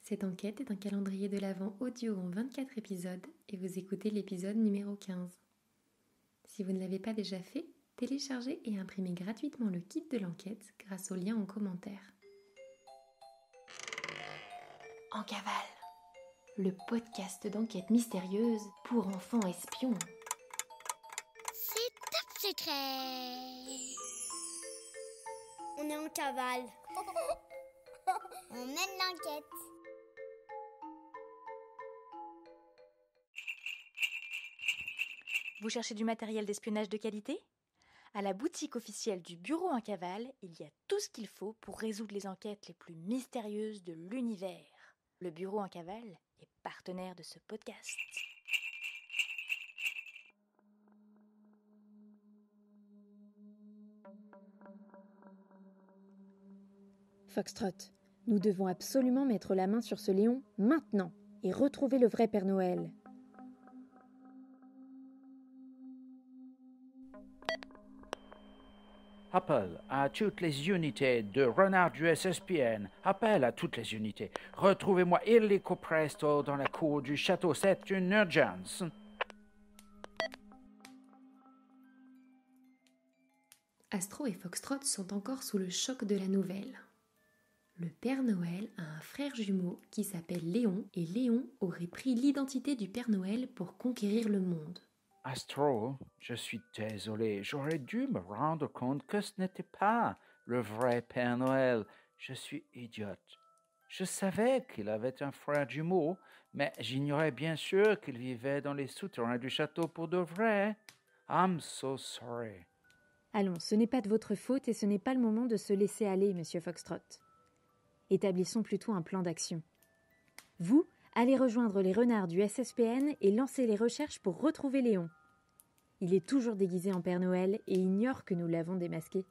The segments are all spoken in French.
Cette enquête est un calendrier de l'Avent audio en 24 épisodes et vous écoutez l'épisode numéro 15. Si vous ne l'avez pas déjà fait, téléchargez et imprimez gratuitement le kit de l'enquête grâce au lien en commentaire. En cavale, le podcast d'enquête mystérieuse pour enfants espions. C'est top secret. On est en cavale. On mène l'enquête. Vous cherchez du matériel d'espionnage de qualité ? À la boutique officielle du Bureau en cavale, il y a tout ce qu'il faut pour résoudre les enquêtes les plus mystérieuses de l'univers. Le Bureau en cavale est partenaire de ce podcast. Foxtrot, nous devons absolument mettre la main sur ce Léon maintenant et retrouver le vrai Père Noël. Appel à toutes les unités de renards du SSPN. Appel à toutes les unités. Retrouvez-moi illico presto dans la cour du château. C'est une urgence. Astro et Foxtrot sont encore sous le choc de la nouvelle. Le Père Noël a un frère jumeau qui s'appelle Léon et Léon aurait pris l'identité du Père Noël pour conquérir le monde. Astro, je suis désolé. J'aurais dû me rendre compte que ce n'était pas le vrai Père Noël. Je suis idiote. Je savais qu'il avait un frère jumeau, mais j'ignorais bien sûr qu'il vivait dans les souterrains du château pour de vrai. I'm so sorry. Allons, ce n'est pas de votre faute et ce n'est pas le moment de se laisser aller, monsieur Foxtrot. Établissons plutôt un plan d'action. Vous, allez rejoindre les renards du SSPN et lancer les recherches pour retrouver Léon. Il est toujours déguisé en Père Noël et ignore que nous l'avons démasqué.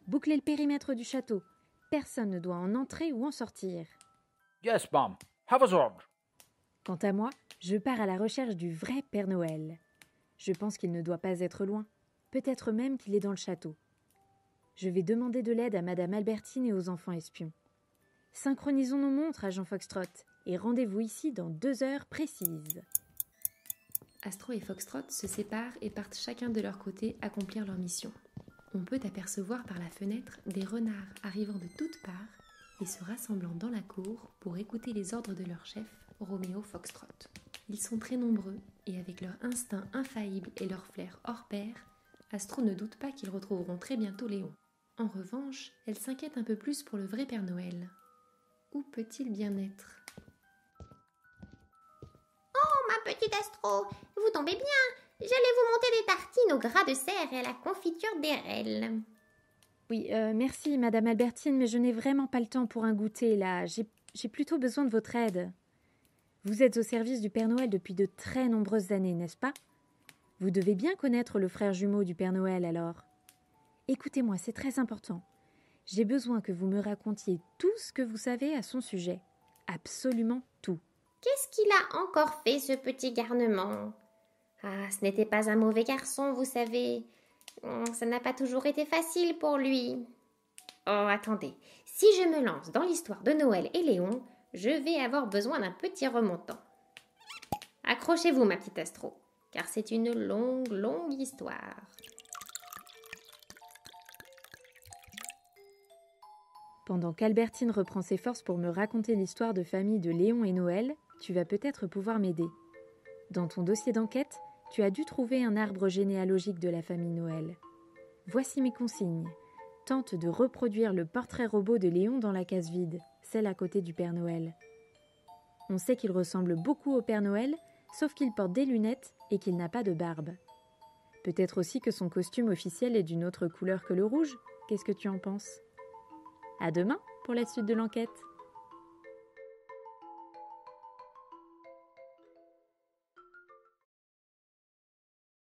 Bouclez le périmètre du château. Personne ne doit en entrer ou en sortir. Yes, ma'am. Have vos ordres. Quant à moi, je pars à la recherche du vrai Père Noël. Je pense qu'il ne doit pas être loin. Peut-être même qu'il est dans le château. Je vais demander de l'aide à Madame Albertine et aux enfants espions. Synchronisons nos montres, agent Foxtrot, et rendez-vous ici dans 2 heures précises. Astro et Foxtrot se séparent et partent chacun de leur côté accomplir leur mission. On peut apercevoir par la fenêtre des renards arrivant de toutes parts et se rassemblant dans la cour pour écouter les ordres de leur chef, Roméo Foxtrot. Ils sont très nombreux et avec leur instinct infaillible et leur flair hors pair, Astro ne doute pas qu'ils retrouveront très bientôt Léon. En revanche, elle s'inquiète un peu plus pour le vrai Père Noël. Où peut-il bien être ? Ma petite Astro, vous tombez bien. J'allais vous monter des tartines au gras de cerf et à la confiture d'érelle. Oui, merci, Madame Albertine, mais je n'ai vraiment pas le temps pour un goûter, là. J'ai plutôt besoin de votre aide. Vous êtes au service du Père Noël depuis de très nombreuses années, n'est-ce pas ? Vous devez bien connaître le frère jumeau du Père Noël, alors. Écoutez-moi, c'est très important. J'ai besoin que vous me racontiez tout ce que vous savez à son sujet. Absolument tout. Qu'est-ce qu'il a encore fait, ce petit garnement ? Ah, ce n'était pas un mauvais garçon, vous savez. Ça n'a pas toujours été facile pour lui. Oh, attendez. Si je me lance dans l'histoire de Noël et Léon, je vais avoir besoin d'un petit remontant. Accrochez-vous, ma petite Astro, car c'est une longue histoire. Pendant qu'Albertine reprend ses forces pour me raconter l'histoire de famille de Léon et Noël, tu vas peut-être pouvoir m'aider. Dans ton dossier d'enquête, tu as dû trouver un arbre généalogique de la famille Noël. Voici mes consignes. Tente de reproduire le portrait robot de Léon dans la case vide, celle à côté du Père Noël. On sait qu'il ressemble beaucoup au Père Noël, sauf qu'il porte des lunettes et qu'il n'a pas de barbe. Peut-être aussi que son costume officiel est d'une autre couleur que le rouge. Qu'est-ce que tu en penses ? À demain pour la suite de l'enquête.